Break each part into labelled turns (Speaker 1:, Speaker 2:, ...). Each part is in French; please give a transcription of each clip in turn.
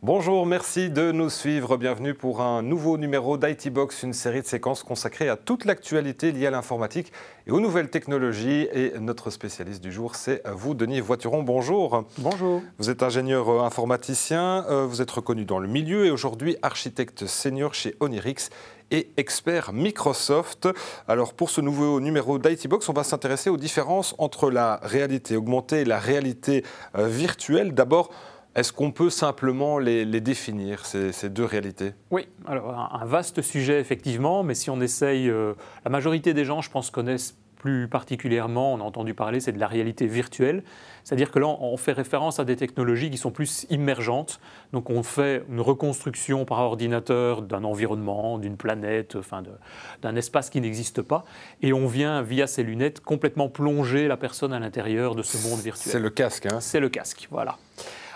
Speaker 1: Bonjour, merci de nous suivre. Bienvenue pour un nouveau numéro d'IT Box, une série de séquences consacrée à toute l'actualité liée à l'informatique et aux nouvelles technologies. Et notre spécialiste du jour, c'est vous, Denis Voituron. Bonjour.
Speaker 2: Bonjour.
Speaker 1: Vous êtes ingénieur informaticien, vous êtes reconnu dans le milieu et aujourd'hui architecte senior chez Onirix et expert Microsoft. Alors pour ce nouveau numéro d'IT Box, on va s'intéresser aux différences entre la réalité augmentée et la réalité virtuelle. D'abord, est-ce qu'on peut simplement les définir, ces deux réalités?
Speaker 2: Oui, alors un vaste sujet effectivement, mais si on essaye, la majorité des gens, je pense, connaissent plus particulièrement, on a entendu parler, c'est de la réalité virtuelle. C'est-à-dire que là, on fait référence à des technologies qui sont plus immergentes. Donc on fait une reconstruction par ordinateur d'un environnement, d'une planète, enfin d'un espace qui n'existe pas. Et on vient, via ces lunettes, complètement plonger la personne à l'intérieur de ce monde virtuel.
Speaker 1: C'est le casque, hein?
Speaker 2: C'est le casque, voilà.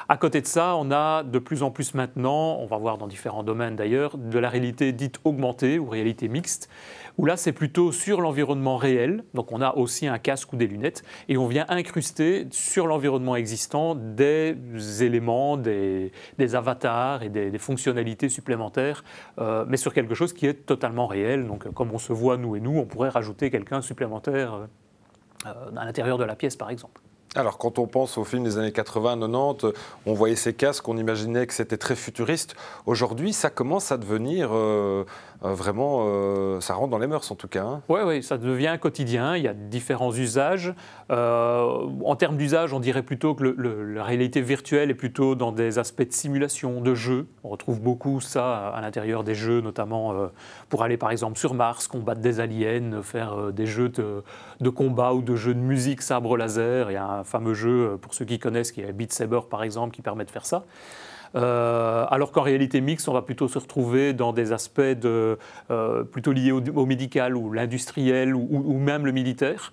Speaker 2: À côté de ça, on a de plus en plus maintenant, on va voir dans différents domaines d'ailleurs, de la réalité dite augmentée ou réalité mixte, où là c'est plutôt sur l'environnement réel, donc on a aussi un casque ou des lunettes, et on vient incruster sur l'environnement existant des éléments, des avatars et des fonctionnalités supplémentaires, mais sur quelque chose qui est totalement réel. Donc comme on se voit nous et nous, on pourrait rajouter quelqu'un supplémentaire à l'intérieur de la pièce par exemple.
Speaker 1: Alors, quand on pense aux films des années 80-90, on voyait ces casques, on imaginait que c'était très futuriste. Aujourd'hui, ça commence à devenir vraiment, ça rentre dans les mœurs en tout cas. Hein.
Speaker 2: Oui, ça devient quotidien, il y a différents usages. En termes d'usage, on dirait plutôt que la réalité virtuelle est plutôt dans des aspects de simulation, de jeux. On retrouve beaucoup ça à l'intérieur des jeux, notamment pour aller par exemple sur Mars, combattre des aliens, faire des jeux de combat ou de jeux de musique sabre laser. Il y a un fameux jeu, pour ceux qui connaissent, qui est Beat Saber par exemple, qui permet de faire ça. Alors qu'en réalité mixte, on va plutôt se retrouver dans des aspects plutôt liés au médical ou l'industriel ou même le militaire.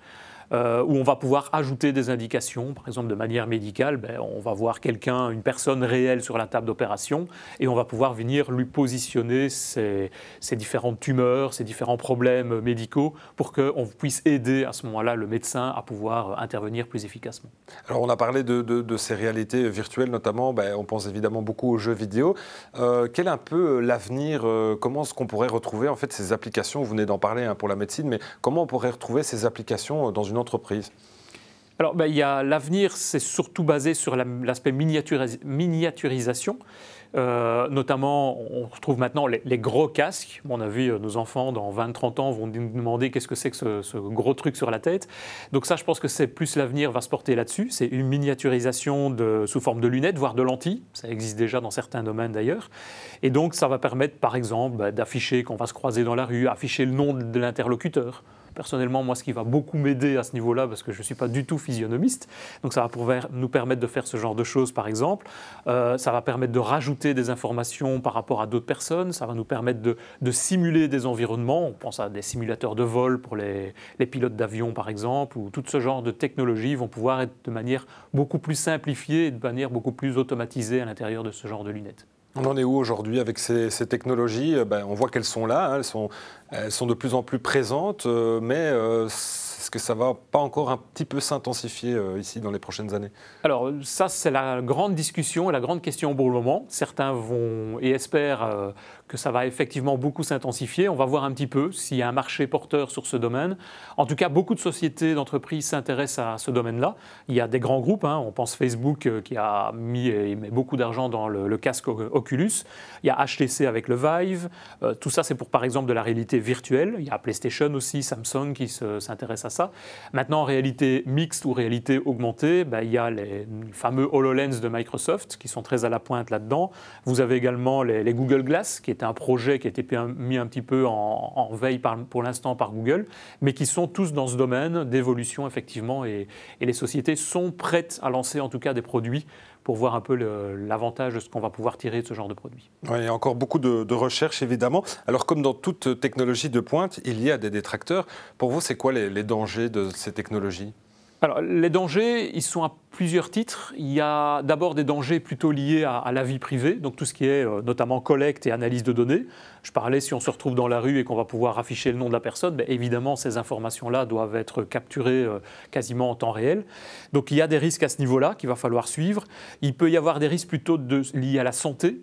Speaker 2: Où on va pouvoir ajouter des indications, par exemple de manière médicale, on va voir quelqu'un, une personne réelle sur la table d'opération et on va pouvoir venir lui positionner ces différentes tumeurs, ces différents problèmes médicaux pour qu'on puisse aider à ce moment-là le médecin à pouvoir intervenir plus efficacement.
Speaker 1: Alors on a parlé de ces réalités virtuelles notamment, on pense évidemment beaucoup aux jeux vidéo. Quel est un peu l'avenir, comment est-ce qu'on pourrait retrouver en fait ces applications, vous venez d'en parler pour la médecine, mais comment on pourrait retrouver ces applications dans une entreprise?
Speaker 2: Alors, l'avenir, c'est surtout basé sur l'aspect miniaturisation. Notamment, on retrouve maintenant les gros casques. On a vu nos enfants, dans 20-30 ans, vont nous demander qu'est-ce que c'est que ce gros truc sur la tête. Donc ça, je pense que c'est plus l'avenir va se porter là-dessus. C'est une miniaturisation sous forme de lunettes, voire de lentilles. Ça existe déjà dans certains domaines d'ailleurs. Et donc, ça va permettre, par exemple, d'afficher qu'on va se croiser dans la rue, afficher le nom de l'interlocuteur. Personnellement, moi, ce qui va beaucoup m'aider à ce niveau-là, parce que je ne suis pas du tout physionomiste, donc ça va nous permettre de faire ce genre de choses, par exemple. Ça va permettre de rajouter des informations par rapport à d'autres personnes. Ça va nous permettre de simuler des environnements. On pense à des simulateurs de vol pour les pilotes d'avion, par exemple, où tout ce genre de technologies vont pouvoir être de manière beaucoup plus simplifiée et de manière beaucoup plus automatisée à l'intérieur de ce genre de lunettes.
Speaker 1: On en est où aujourd'hui avec ces technologies? On voit qu'elles sont là, hein, elles sont de plus en plus présentes, mais est-ce que ça ne va pas encore un petit peu s'intensifier ici dans les prochaines années?
Speaker 2: Alors ça, c'est la grande discussion et la grande question pour le moment. Certains vont et espèrent que ça va effectivement beaucoup s'intensifier. On va voir un petit peu s'il y a un marché porteur sur ce domaine. En tout cas, beaucoup de sociétés, d'entreprises s'intéressent à ce domaine-là. Il y a des grands groupes, on pense Facebook qui a mis et met beaucoup d'argent dans le casque Oculus. Il y a HTC avec le Vive. Tout ça, c'est pour par exemple de la réalité virtuelle. Il y a PlayStation aussi, Samsung qui s'intéresse à ça. Maintenant, en réalité mixte ou réalité augmentée, il y a les fameux HoloLens de Microsoft qui sont très à la pointe là-dedans. Vous avez également les Google Glass, qui est un projet qui a été mis un petit peu en veille pour l'instant par Google, mais qui sont tous dans ce domaine d'évolution effectivement, et les sociétés sont prêtes à lancer en tout cas des produits pour voir un peu l'avantage de ce qu'on va pouvoir tirer de ce genre de produit.
Speaker 1: Oui, il y a encore beaucoup de recherches évidemment. Alors comme dans toute technologie de pointe, il y a des détracteurs. Pour vous, c'est quoi les dangers de ces technologies ?
Speaker 2: Alors, les dangers, ils sont à plusieurs titres. Il y a d'abord des dangers plutôt liés à la vie privée, donc tout ce qui est notamment collecte et analyse de données. Je parlais, si on se retrouve dans la rue et qu'on va pouvoir afficher le nom de la personne, bien évidemment, ces informations-là doivent être capturées quasiment en temps réel. Donc, il y a des risques à ce niveau-là qu'il va falloir suivre. Il peut y avoir des risques plutôt liés à la santé.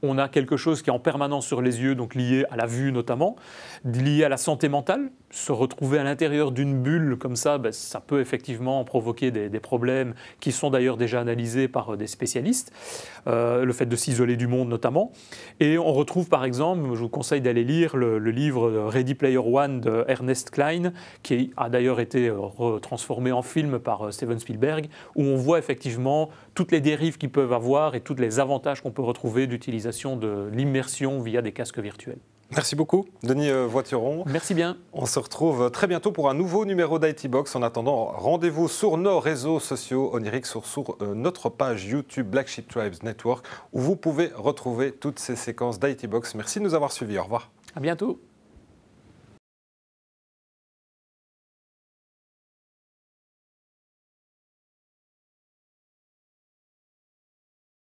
Speaker 2: On a quelque chose qui est en permanence sur les yeux, donc lié à la vue notamment, lié à la santé mentale. Se retrouver à l'intérieur d'une bulle comme ça, ben, ça peut effectivement provoquer des problèmes qui sont d'ailleurs déjà analysés par des spécialistes. Le fait de s'isoler du monde notamment. Et on retrouve par exemple, je vous conseille d'aller lire le livre Ready Player One de Ernest Cline, qui a d'ailleurs été transformé en film par Steven Spielberg, où on voit effectivement toutes les dérives qu'ils peuvent avoir et tous les avantages qu'on peut retrouver d'utilisation de l'immersion via des casques virtuels.
Speaker 1: Merci beaucoup, Denis Voituron.
Speaker 2: Merci bien.
Speaker 1: On se retrouve très bientôt pour un nouveau numéro d'IT Box. En attendant, rendez-vous sur nos réseaux sociaux Onirix, sur notre page YouTube Black Sheep Tribes Network, où vous pouvez retrouver toutes ces séquences d'IT Box. Merci de nous avoir suivis. Au revoir.
Speaker 2: À bientôt.